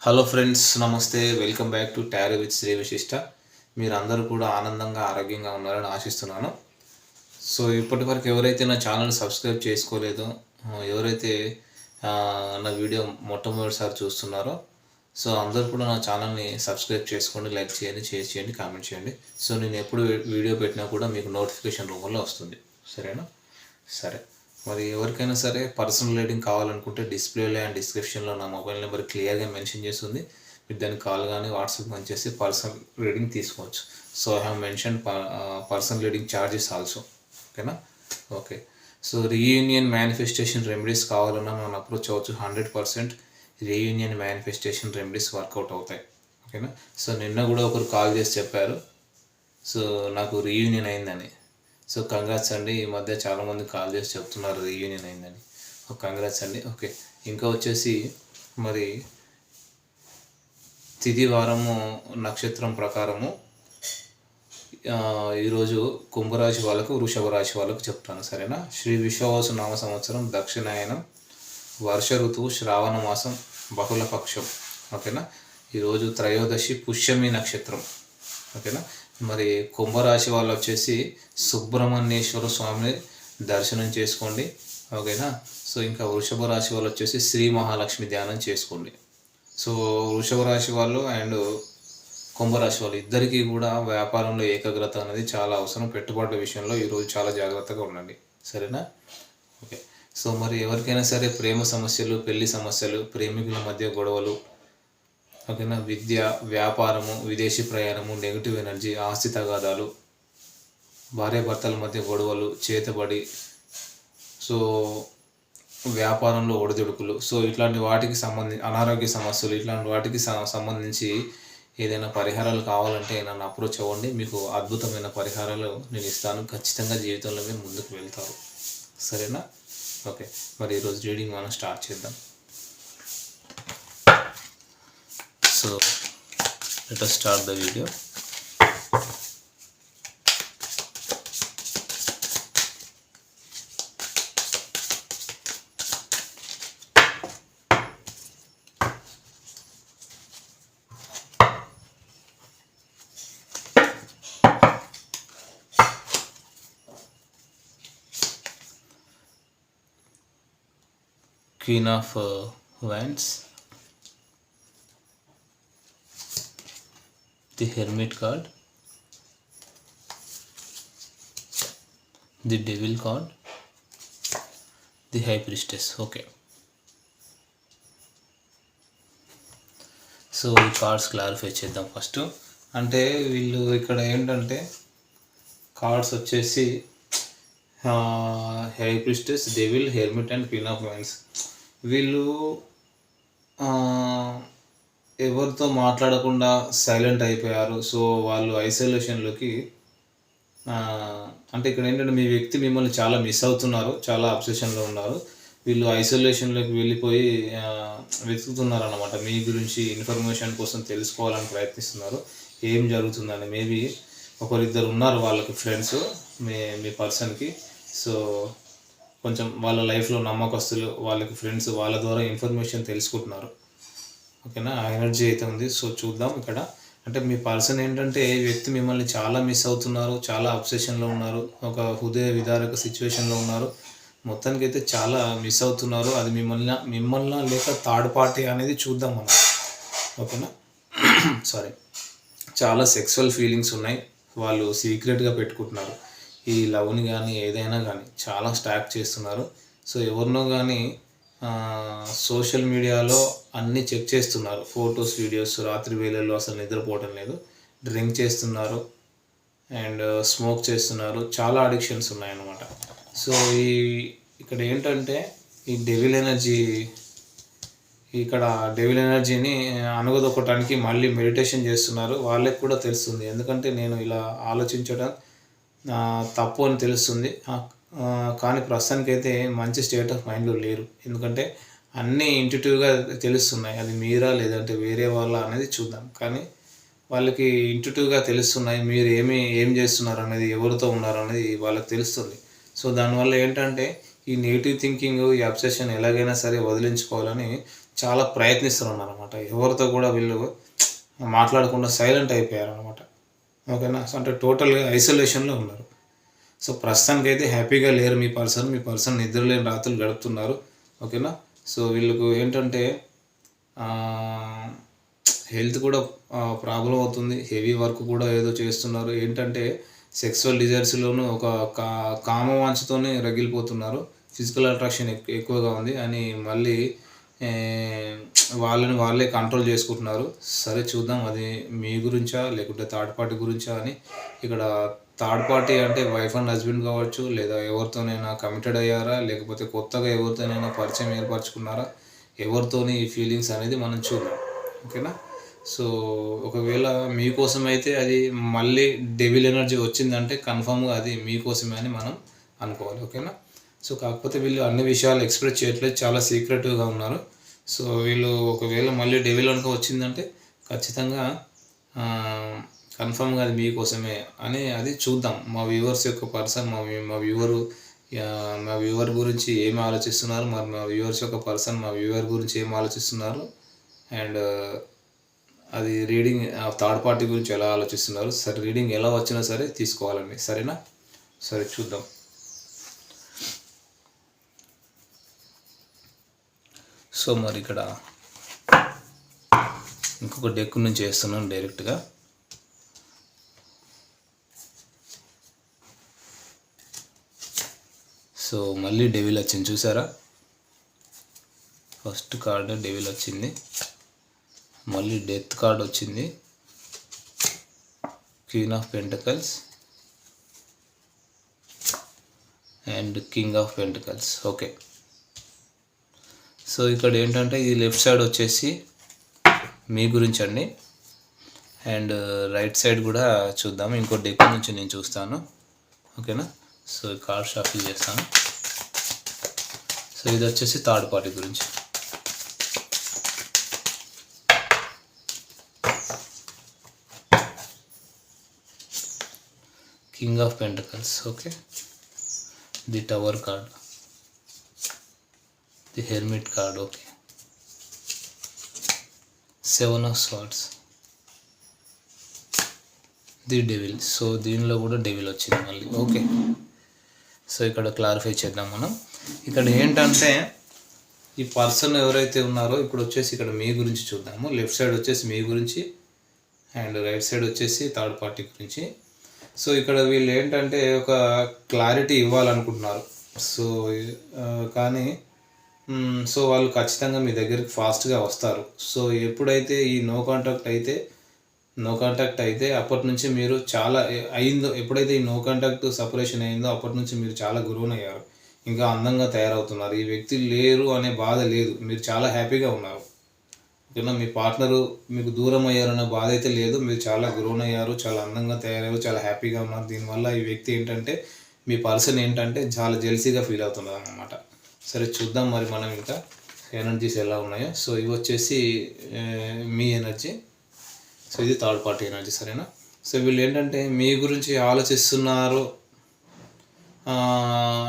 Hello friends, నమస్తే. Welcome back to tarot with Sri Vishishta. మీరందరూ కూడా ఆనందంగా ఆరోగ్యంగా ఉన్నారని ఆశిస్తున్నాను. సో ఇప్పటివరకు ఎవరైతే నా ఛానల్ సబ్స్క్రైబ్ చేసుకోలేదో, ఎవరైతే నా వీడియో మొట్టమొదటిసారి చూస్తున్నారో, సో అందరూ కూడా నా ఛానల్ని సబ్స్క్రైబ్ చేసుకోండి, లైక్ చేయండి, షేర్ చేయండి, కామెంట్ చేయండి. సో నేను ఎప్పుడు వీడియో పెట్టినా కూడా మీకు నోటిఫికేషన్ రూపంలో వస్తుంది. సరేనా? సరే. మరి ఎవరికైనా సరే పర్సనల్ రీడింగ్ కావాలనుకుంటే డిస్ప్లేలో అండ్ డిస్క్రిప్షన్లో నా మొబైల్ నెంబర్ క్లియర్గా మెన్షన్ చేస్తుంది. మీరు దానికి కాల్ కానీ వాట్సాప్ కానీ చేసి పర్సనల్ రీడింగ్ తీసుకోవచ్చు. So I have mention personal reading charges also. ఓకేనా? Okay. So reunion manifestation remedies కావాలన్నా మనం అప్రోచ్ అవ్వచ్చు. 100% రీయూనియన్ మేనిఫెస్టేషన్ రెమెడీస్ వర్కౌట్ అవుతాయి. ఓకేనా? సో నిన్న కూడా ఒకరు కాల్ చేసి చెప్పారు, సో నాకు రీయూనియన్ అయిందని. సో కంగ్రాట్స్ అండి. ఈ మధ్య చాలామంది కాల్ చేసి చెప్తున్నారు రీయూనియన్ అయిందని. కంగ్రాట్స్ అండి. ఓకే. ఇంకా వచ్చేసి మరి తిథి వారము నక్షత్రం ప్రకారము ఈరోజు కుంభరాశి వాళ్ళకు, వృషభ రాశి వాళ్ళకు చెప్తాను. సరేనా? శ్రీ విశ్వవాసు నామ సంవత్సరం, దక్షిణాయనం, వర్ష ఋతువు, శ్రావణ మాసం, బహుళ పక్షం. ఓకేనా? ఈరోజు త్రయోదశి, పుష్యమి నక్షత్రం. ఓకేనా? మరి కుంభరాశి వాళ్ళు వచ్చేసి సుబ్రహ్మణ్యేశ్వర స్వామిని దర్శనం చేసుకోండి. ఓకేనా? సో ఇంకా వృషభ రాశి వాళ్ళు వచ్చేసి శ్రీ మహాలక్ష్మి ధ్యానం చేసుకోండి. సో వృషభ రాశి వాళ్ళు అండ్ కుంభరాశి వాళ్ళు ఇద్దరికీ కూడా వ్యాపారంలో ఏకాగ్రత అనేది చాలా అవసరం. పెట్టుబడుల విషయంలో ఈరోజు చాలా జాగ్రత్తగా ఉండండి. సరేనా? ఓకే. సో మరి ఎవరికైనా సరే ప్రేమ సమస్యలు, పెళ్లి సమస్యలు, ప్రేమికుల మధ్య గొడవలు, ఓకేనా, విద్య, వ్యాపారము, విదేశీ ప్రయాణము, నెగిటివ్ ఎనర్జీ, ఆస్తి తగాదాలు, భార్యాభర్తల మధ్య గొడవలు, చేతబడి, సో వ్యాపారంలో ఒడిదుడుకులు, సో ఇట్లాంటి వాటికి అనారోగ్య సమస్యలు, ఇట్లాంటి వాటికి సంబంధించి ఏదైనా పరిహారాలు కావాలంటే నన్ను అప్రోచ్ అవ్వండి. మీకు అద్భుతమైన పరిహారాలు నేను ఇస్తాను. ఖచ్చితంగా జీవితంలో మీరు ముందుకు వెళ్తారు. సరేనా? ఓకే. మరి ఈరోజు రీడింగ్ మనం స్టార్ట్ చేద్దాం. So let us start the video. Queen of Wands, the Hermit card, the Devil card, the High Priestess. Okay. So ఈ కార్డ్స్ క్లారిఫై చేద్దాం ఫస్ట్. అంటే వీళ్ళు ఇక్కడ ఏంటంటే కార్డ్స్ వచ్చేసి high priestess, devil, hermit and queen of wines. వీళ్ళు ఎవరితో మాట్లాడకుండా సైలెంట్ అయిపోయారు. సో వాళ్ళు ఐసోలేషన్లోకి, అంటే ఇక్కడ ఏంటంటే మీ వ్యక్తి మిమ్మల్ని చాలా మిస్ అవుతున్నారు, చాలా అబ్సెషన్లో ఉన్నారు. వీళ్ళు ఐసోలేషన్లోకి వెళ్ళిపోయి వెతుకుతున్నారు అన్నమాట. మీ గురించి ఇన్ఫర్మేషన్ కోసం తెలుసుకోవాలని ప్రయత్నిస్తున్నారు, ఏం జరుగుతుందని. మేబీ ఒకరిద్దరు ఉన్నారు వాళ్ళకి ఫ్రెండ్స్ మీ పర్సన్కి. సో కొంచెం వాళ్ళ లైఫ్లో నమ్మకస్తులు, వాళ్ళకి ఫ్రెండ్స్, వాళ్ళ ద్వారా ఇన్ఫర్మేషన్ తెలుసుకుంటున్నారు. ఓకేనా? ఆ ఎనర్జీ అయితే ఉంది. సో చూద్దాం ఇక్కడ. అంటే మీ పర్సన్ ఏంటంటే వ్యక్తి మిమ్మల్ని చాలా మిస్ అవుతున్నారు, చాలా అబ్సెషన్లో ఉన్నారు, ఒక హృదయ విదారక సిచ్యువేషన్లో ఉన్నారు. మొత్తానికి అయితే చాలా మిస్ అవుతున్నారు. అది మిమ్మల్ని లేక థర్డ్ పార్టీ అనేది చూద్దాం మనం. ఓకేనా? సారీ. చాలా సెక్సువల్ ఫీలింగ్స్ ఉన్నాయి, వాళ్ళు సీక్రెట్గా పెట్టుకుంటున్నారు. ఈ లవ్ని కానీ ఏదైనా కానీ చాలా స్టాక్ చేస్తున్నారు. సో ఎవరినో కానీ సోషల్ మీడియాలో అన్నీ చెక్ చేస్తున్నారు, ఫొటోస్, వీడియోస్. రాత్రి వేళల్లో అసలు నిద్రపోవడం లేదు, డ్రింక్ చేస్తున్నారు అండ్ స్మోక్ చేస్తున్నారు. చాలా అడిక్షన్స్ ఉన్నాయన్నమాట. సో ఇక్కడ ఏంటంటే ఈ డెవిల్ ఎనర్జీని అణగదొక్కడానికి మళ్ళీ మెడిటేషన్ చేస్తున్నారు. వాళ్ళకి కూడా తెలుస్తుంది, ఎందుకంటే నేను ఇలా ఆలోచించడం తప్పు అని తెలుస్తుంది. కానీ ప్రస్తుతానికైతే మంచి స్టేట్ ఆఫ్ మైండ్లో లేరు, ఎందుకంటే అన్నీ ఇంట్యూటివ్గా తెలుస్తున్నాయి. అది మీరా లేదంటే వేరే వాళ్ళ అనేది చూద్దాం. కానీ వాళ్ళకి ఇంట్యూటివ్గా తెలుస్తున్నాయి, మీరు ఏం చేస్తున్నారు అనేది, ఎవరితో ఉన్నారు అనేది వాళ్ళకి తెలుస్తుంది. సో దానివల్ల ఏంటంటే ఈ నెగిటివ్ థింకింగ్, ఈ అబ్సెషన్ ఎలాగైనా సరే వదిలించుకోవాలని చాలా ప్రయత్నిస్తున్నారు అనమాట. ఎవరితో కూడా వీళ్ళు మాట్లాడకుండా సైలెంట్ అయిపోయారు అనమాట. ఓకేనా. అంటే టోటల్గా ఐసోలేషన్లో ఉన్నారు. సో ప్రస్తుతానికైతే హ్యాపీగా లేరు మీ పర్సన్ నిద్రలేని రాత్రులు గడుపుతున్నారు. ఓకేనా. సో వీళ్ళకు ఏంటంటే హెల్త్ కూడా ప్రాబ్లం అవుతుంది. హెవీ వర్క్ కూడా ఏదో చేస్తున్నారు. ఏంటంటే సెక్సువల్ డిజైర్స్లోనూ ఒక కామవాంఛతోనే రగిలిపోతున్నారు. ఫిజికల్ అట్రాక్షన్ ఎక్కువగా ఉంది అని మళ్ళీ వాళ్ళే కంట్రోల్ చేసుకుంటున్నారు. సరే చూద్దాం, అది మీ గురించా లేకుంటే థర్డ్ పార్టీ గురించా అని. ఇక్కడ థర్డ్ పార్టీ అంటే వైఫ్ అండ్ హస్బెండ్ కావచ్చు, లేదా ఎవరితోనైనా కమిటెడ్ అయ్యారా, లేకపోతే కొత్తగా ఎవరితోనైనా పరిచయం ఏర్పరచుకున్నారా, ఎవరితోని ఈ ఫీలింగ్స్ అనేది మనం చూద్దాం. ఓకేనా. సో ఒకవేళ మీకోసం అయితే అది మళ్ళీ డెవిల్ ఎనర్జీ వచ్చిందంటే కన్ఫామ్గా అది మీకోసమే అని మనం అనుకోవాలి. ఓకేనా. సో కాకపోతే వీళ్ళు అన్ని విషయాలు ఎక్స్ప్రెస్ చేయట్లేదు, చాలా సీక్రెటివ్గా ఉన్నారు. సో వీళ్ళు ఒకవేళ మళ్ళీ డెవిల్ కనుక వచ్చిందంటే ఖచ్చితంగా కన్ఫామ్గా అది మీకోసమే అని అది చూద్దాం. మా వ్యూవర్స్ యొక్క పర్సన్ మా వ్యూవర్ గురించి ఏమి ఆలోచిస్తున్నారు, మరి మా వ్యూవర్స్ యొక్క పర్సన్ మా వ్యూవర్ గురించి ఏం ఆలోచిస్తున్నారు, అండ్ అది రీడింగ్ థర్డ్ పార్టీ గురించి ఎలా ఆలోచిస్తున్నారు. సరే రీడింగ్ ఎలా వచ్చినా సరే తీసుకోవాలండి. సరేనా. సరే చూద్దాం. సో మరి ఇక్కడ ఇంకొక డెక్ నుంచి వేస్తున్నాను డైరెక్ట్గా. సో మళ్ళీ డెవిల్ వచ్చింది, చూసారా. ఫస్ట్ కార్డు డెవిల్ వచ్చింది, మళ్ళీ డెత్ కార్డ్ వచ్చింది, queen of pentacles and king of pentacles. Okay. So ఇక్కడ ఏంటంటే ఈ లెఫ్ట్ సైడ్ వచ్చేసి మీ గురించి అండి, అండ్ రైట్ సైడ్ కూడా చూద్దాము. ఇంకో డెక్ నుంచి నేను చూస్తాను. ఓకేనా. సో కార్డ్ షఫిల్ చేస్తాను. సో ఇది వచ్చేసి థర్డ్ పార్టీ గురించి. King of pentacles. Okay. The tower card, the hermit card. Okay. Seven of swords, the devil. So దీనిలో కూడా డెవిల్ వచ్చింది మళ్ళీ. ఓకే. సో ఇక్కడ క్లారిఫై చేద్దాం మనం. ఇక్కడ ఏంటంటే ఈ పర్సన్ ఎవరైతే ఉన్నారో ఇప్పుడు వచ్చేసి ఇక్కడ మీ గురించి చూద్దాము. లెఫ్ట్ సైడ్ వచ్చేసి మీ గురించి అండ్ రైట్ సైడ్ వచ్చేసి థర్డ్ పార్టీ గురించి. సో ఇక్కడ వీళ్ళు ఏంటంటే ఒక క్లారిటీ ఇవ్వాలనుకుంటున్నారు. సో కానీ సో వాళ్ళు ఖచ్చితంగా మీ దగ్గరికి ఫాస్ట్గా వస్తారు. సో ఎప్పుడైతే ఈ నో కాంటాక్ట్ అయితే అప్పటి నుంచి మీరు చాలా అయిందో, ఎప్పుడైతే ఈ నో కాంటాక్ట్ సపరేషన్ అయిందో అప్పటి నుంచి మీరు చాలా గురవునయ్యారు, ఇంకా అందంగా తయారవుతున్నారు. ఈ వ్యక్తి లేరు అనే బాధ లేదు, మీరు చాలా హ్యాపీగా ఉన్నారు. ఓకేనా. మీ పార్ట్నరు మీకు దూరం అయ్యారన్న బాధ అయితే లేదు, మీరు చాలా గురవునయ్యారు, చాలా అందంగా తయారయ్యారు, చాలా హ్యాపీగా ఉన్నారు. దీనివల్ల ఈ వ్యక్తి ఏంటంటే మీ పర్సన్ ఏంటంటే చాలా జెల్సీగా ఫీల్ అవుతున్నారు అన్నమాట. సరే చూద్దాం మరి మనం ఇంకా ఎనర్జీస్ ఎలా ఉన్నాయో. సో ఇవి వచ్చేసి మీ ఎనర్జీ, సో ఇది థర్డ్ పార్టీ ఎనర్జీ. సరేనా. సో వీళ్ళు ఏంటంటే మీ గురించి ఆలోచిస్తున్నారు,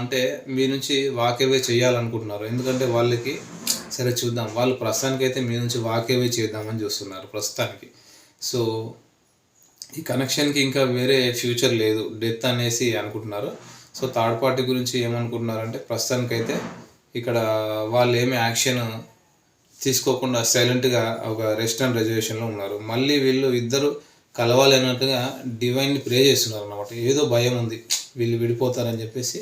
అంటే మీ నుంచి వాకేవే చేయాలనుకుంటున్నారు. ఎందుకంటే వాళ్ళకి సరే చూద్దాం, వాళ్ళు ప్రస్తుతానికైతే మీ నుంచి వాకేవే చేద్దామని చూస్తున్నారు ప్రస్తుతానికి. సో ఈ కనెక్షన్కి ఇంకా వేరే ఫ్యూచర్ లేదు, డెత్ అనేసి అనుకుంటున్నారు. సో థర్డ్ పార్టీ గురించి ఏమనుకుంటున్నారంటే ప్రస్తుతానికైతే ఇక్కడ వాళ్ళు ఏమి యాక్షన్ తీసుకోకుండా సైలెంట్గా ఒక రెస్ట్ అండ్ రిజర్వేషన్లో ఉన్నారు. మళ్ళీ వీళ్ళు ఇద్దరు కలవాలి అన్నట్టుగా డివైన్ని ప్రే చేస్తున్నారు అన్నమాట. ఏదో భయం ఉంది, వీళ్ళు విడిపోతారని చెప్పేసి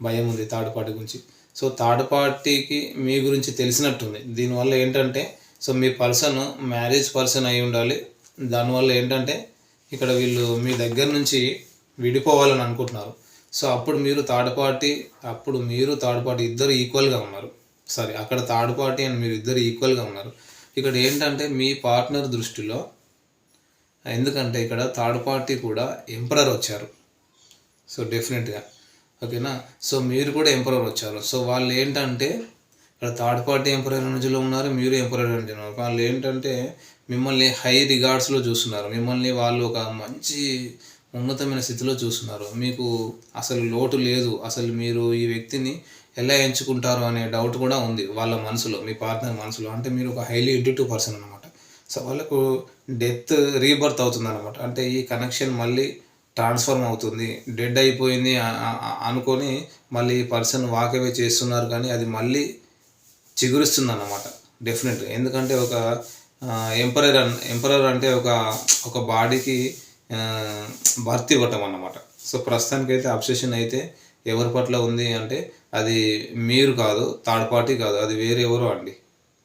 భయం ఉంది థర్డ్ పార్టీ గురించి. సో థర్డ్ పార్టీకి మీ గురించి తెలిసినట్టుంది. దీనివల్ల ఏంటంటే సో మీ పర్సన్ మ్యారేజ్ పర్సన్ అయి ఉండాలి. దానివల్ల ఏంటంటే ఇక్కడ వీళ్ళు మీ దగ్గర నుంచి విడిపోవాలని అనుకుంటున్నారు. సో అప్పుడు మీరు థర్డ్ పార్టీ ఇద్దరు ఈక్వల్గా ఉన్నారు. సారీ, అక్కడ థర్డ్ పార్టీ అండ్ మీరు ఇద్దరు ఈక్వల్గా ఉన్నారు. ఇక్కడ ఏంటంటే మీ పార్ట్నర్ దృష్టిలో, ఎందుకంటే ఇక్కడ థర్డ్ పార్టీ కూడా ఎంపరర్ వచ్చారు. సో డెఫినెట్గా ఓకేనా. సో మీరు కూడా ఎంపరర్ వచ్చారు. సో వాళ్ళు ఏంటంటే ఇక్కడ థర్డ్ పార్టీ ఎంపరర్ ఎనర్జీలో ఉన్నారు, మీరు ఎంపరర్ ఎనర్జీలో ఉన్నారు. వాళ్ళు ఏంటంటే మిమ్మల్ని హై రిగార్డ్స్లో చూస్తున్నారు. మిమ్మల్ని వాళ్ళు ఒక మంచి ఉన్నతమైన స్థితిలో చూస్తున్నారు. మీకు అసలు లోటు లేదు. అసలు మీరు ఈ వ్యక్తిని ఎలా ఎంచుకుంటారు అనే డౌట్ కూడా ఉంది వాళ్ళ మనసులో, మీ పార్ట్నర్ మనసులో. అంటే మీరు ఒక హైలీ ఇంట్యూటివ్ పర్సన్ అనమాట. సో వాళ్ళకు డెత్ రీబర్త్ అవుతుంది అనమాట. అంటే ఈ కనెక్షన్ మళ్ళీ ట్రాన్స్ఫర్మ్ అవుతుంది. డెడ్ అయిపోయింది అనుకొని మళ్ళీ ఈ పర్సన్ వాకవే చేస్తున్నారు, కానీ అది మళ్ళీ చిగురుస్తుంది అన్నమాట డెఫినెట్గా. ఎందుకంటే ఒక ఎంపరర్ అంటే ఒక బాడీకి బర్త్ ఇవ్వటం అన్నమాట. సో ప్రస్తుతానికైతే అబ్సెషన్ అయితే ఎవరి పట్ల ఉంది అంటే అది మీరు కాదు, థర్డ్ పార్టీ కాదు, అది వేరే ఎవరో అండి.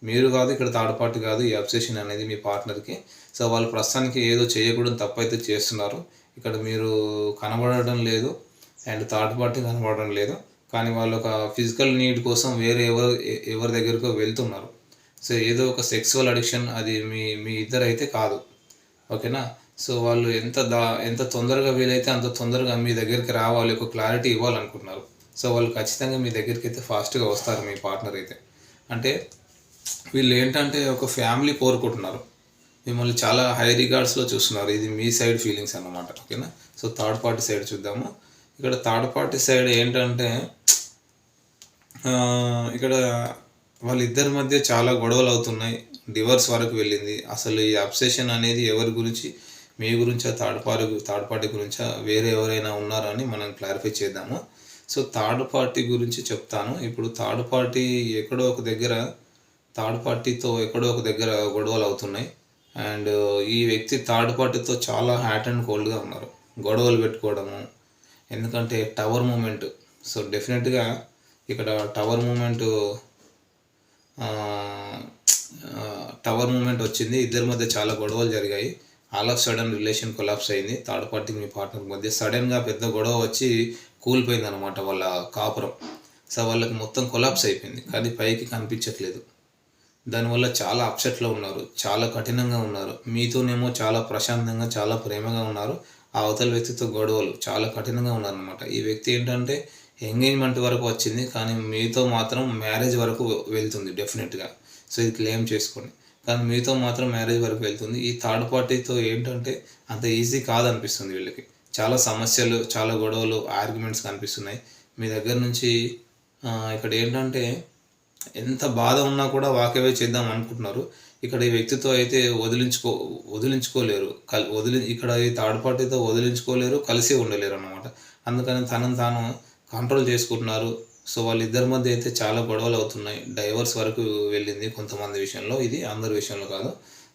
మీరు కాదు, ఇక్కడ థర్డ్ పార్టీ కాదు. ఈ అబ్సెషన్ అనేది మీ పార్ట్నర్కి. సో వాళ్ళు ప్రస్తుతానికి ఏదో చేయకూడదు తప్పు అయితే చేస్తున్నారు. ఇక్కడ మీరు కనబడడం లేదు అండ్ థర్డ్ పార్టీ కనబడడం లేదు, కానీ వాళ్ళు ఒక ఫిజికల్ నీడ్ కోసం వేరే ఎవరి దగ్గరకో వెళ్తున్నారు. సో ఏదో ఒక సెక్సువల్ అడిక్షన్, అది మీ ఇద్దరు అయితే కాదు. ఓకేనా. సో వాళ్ళు ఎంత తొందరగా వీలైతే అంత తొందరగా మీ దగ్గరికి రావాలి, ఒక క్లారిటీ ఇవ్వాలనుకుంటున్నారు. సో వాళ్ళు ఖచ్చితంగా మీ దగ్గరికి అయితే ఫాస్ట్గా వస్తారు మీ పార్ట్నర్ అయితే. అంటే వీళ్ళు ఏంటంటే ఒక ఫ్యామిలీ కోరుకుంటున్నారు, మిమ్మల్ని చాలా హై రిగార్డ్స్లో చూస్తున్నారు. ఇది మీ సైడ్ ఫీలింగ్స్ అన్నమాట. ఓకేనా. సో థర్డ్ పార్టీ సైడ్ చూద్దాము. ఇక్కడ థర్డ్ పార్టీ సైడ్ ఏంటంటే ఇక్కడ వాళ్ళిద్దరి మధ్య చాలా గొడవలు అవుతున్నాయి, డివోర్స్ వరకు వెళ్ళింది. అసలు ఈ అబ్సెషన్ అనేది ఎవరి గురించి, మీ గురించా, థర్డ్ పార్టీ గురించా, వేరే ఎవరైనా ఉన్నారని మనం క్లారిఫై చేద్దాము. సో థర్డ్ పార్టీ గురించి చెప్తాను ఇప్పుడు. థర్డ్ పార్టీతో ఎక్కడో ఒక దగ్గర గొడవలు అవుతున్నాయి. అండ్ ఈ వ్యక్తి థర్డ్ పార్టీతో చాలా హాట్ అండ్ కోల్డ్గా ఉన్నారు, గొడవలు పెట్టుకోవడము. ఎందుకంటే టవర్ మూమెంట్. సో డెఫినెట్గా ఇక్కడ టవర్ మూమెంట్ వచ్చింది. ఇద్దరి మధ్య చాలా గొడవలు జరిగాయి. All of sudden relation collapse అయింది థర్డ్ పార్టీకి మీ పార్ట్నర్ మధ్య. సడన్గా పెద్ద గొడవ వచ్చి కూలిపోయింది అనమాట వాళ్ళ కాపురం. సో వాళ్ళకి మొత్తం కొలాప్స్ అయిపోయింది, కానీ పైకి కనిపించట్లేదు. దానివల్ల చాలా అప్సెట్లో ఉన్నారు, చాలా కఠినంగా ఉన్నారు. మీతోనేమో చాలా ప్రశాంతంగా, చాలా ప్రేమగా ఉన్నారు. ఆ అవతల వ్యక్తితో గొడవలు, చాలా కఠినంగా ఉన్నారనమాట. ఈ వ్యక్తి ఏంటంటే ఎంగేజ్మెంట్ వరకు వచ్చింది, కానీ మీతో మాత్రం మ్యారేజ్ వరకు వెళ్తుంది డెఫినెట్గా. సో ఇది క్లెయిమ్ చేసుకోండి. కానీ మీతో మాత్రం మ్యారేజ్ వరకు వెళ్తుంది. ఈ థర్డ్ పార్టీతో ఏంటంటే అంత ఈజీ కాదనిపిస్తుంది వీళ్ళకి. చాలా సమస్యలు, చాలా గొడవలు, ఆర్గ్యుమెంట్స్ కనిపిస్తున్నాయి మీ దగ్గర నుంచి. ఇక్కడ ఏంటంటే ఎంత బాధ ఉన్నా కూడా వాకవే చేద్దాం అనుకుంటున్నారు. ఇక్కడ ఈ వ్యక్తితో అయితే వదిలించుకోలేరు. ఇక్కడ ఈ థర్డ్ పార్టీతో వదిలించుకోలేరు, కలిసి ఉండలేరు అన్నమాట. అందుకని తనను తాను కంట్రోల్ చేసుకుంటున్నారు. సో వాళ్ళిద్దరి మధ్య అయితే చాలా గొడవలు అవుతున్నాయి, డైవర్స్ వరకు వెళ్ళింది కొంతమంది విషయంలో, ఇది అందరి విషయంలో కాదు.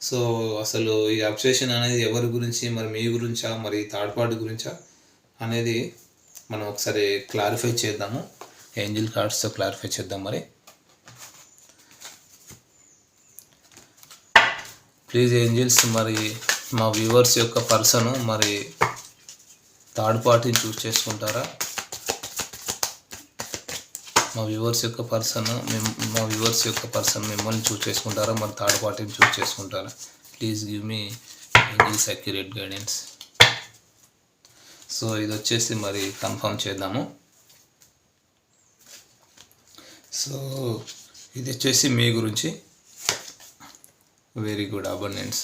సో అసలు ఈ అబ్సెషన్ అనేది ఎవరి గురించి, మరి మీ గురించా, మరి థర్డ్ పార్టీ గురించా అనేది మనం ఒకసారి క్లారిఫై చేద్దాము. ఏంజిల్ కార్డ్స్తో క్లారిఫై చేద్దాం. మరి ప్లీజ్ ఏంజిల్స్, మరి మా వ్యూవర్స్ యొక్క పర్సన్ మరి థర్డ్ పార్టీని చూస్ చేసుకుంటారా? మా వ్యూవర్స్ యొక్క పర్సన్ మిమ్మల్ని చూస్ చేసుకుంటారా, మరి థర్డ్ పార్టీని చూస్ చేసుకుంటారా? Please give me angels accurate guidance. So ఇది వచ్చేసి మరి కన్ఫర్మ్ చేద్దాము. సో ఇది వచ్చేసి మీ గురించి, వెరీ గుడ్ అబండెన్స్.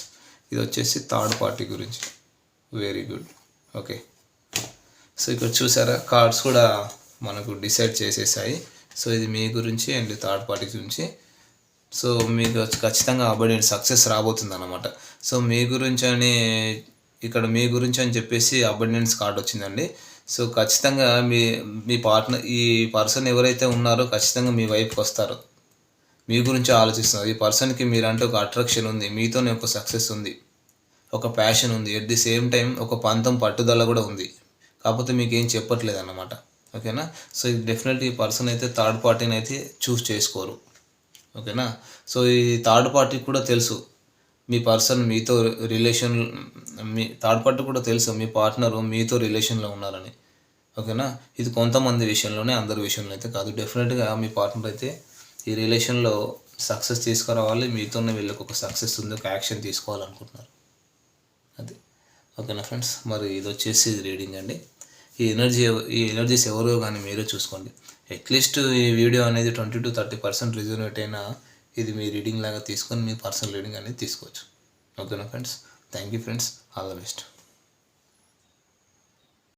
ఇది వచ్చేసి థర్డ్ పార్టీ గురించి, వెరీ గుడ్. ఓకే. సో ఇక్కడ చూసారా, కార్డ్స్ కూడా మనకు డిసైడ్ చేసేసాయి. సో ఇది మీ గురించి అండ్ థర్డ్ పార్టీ గురించి. సో మీకు ఖచ్చితంగా అబండెన్స్ సక్సెస్ రాబోతుంది అన్నమాట. సో మీ గురించి అని చెప్పేసి అబండెన్స్ కార్డ్ వచ్చిందండి. సో ఖచ్చితంగా మీ పార్ట్నర్, ఈ పర్సన్ ఎవరైతే ఉన్నారో ఖచ్చితంగా మీ వైపుకి వస్తారు, మీ గురించి ఆలోచిస్తున్నారు. ఈ పర్సన్కి మీరంటే ఒక అట్రాక్షన్ ఉంది, మీతోనే ఒక సక్సెస్ ఉంది, ఒక ప్యాషన్ ఉంది, ఎట్ ది సేమ్ టైం ఒక పట్టుదల కూడా ఉంది. కాకపోతే మీకు ఏం చెప్పట్లేదు అన్నమాట. ఓకేనా. సో ఇది డెఫినెట్లీ ఈ పర్సన్ అయితే థర్డ్ పార్టీని అయితే చూస్ చేసుకోరు. ఓకేనా. సో ఈ థర్డ్ పార్టీకి కూడా తెలుసు మీ పర్సన్ మీతో మీ థర్డ్ పార్టీ కూడా తెలుసు మీ పార్ట్నరు మీతో రిలేషన్లో ఉన్నారని. ఓకేనా. ఇది కొంతమంది విషయంలోనే, అందరి విషయంలో అయితే కాదు. డెఫినెట్గా మీ పార్ట్నర్ అయితే ఈ రిలేషన్లో సక్సెస్ తీసుకురావాలి, మీతోనే వీళ్ళకి ఒక సక్సెస్ ఉంది, ఒక యాక్షన్ తీసుకోవాలనుకుంటున్నారు. అది ఓకేనా ఫ్రెండ్స్. మరి ఇది వచ్చేసి రీడింగ్ అండి. ఈ ఎనర్జీస్ ఎవరో కానీ మీరే చూసుకోండి. అట్లీస్ట్ ఈ వీడియో అనేది 20 to 30% రిజనేట్ అయినా ఇది మీ రీడింగ్ లాగా తీసుకొని మీ పర్సనల్ రీడింగ్ అనేది తీసుకోవచ్చు. ఓకేనా friends. Thank you friends. All the best.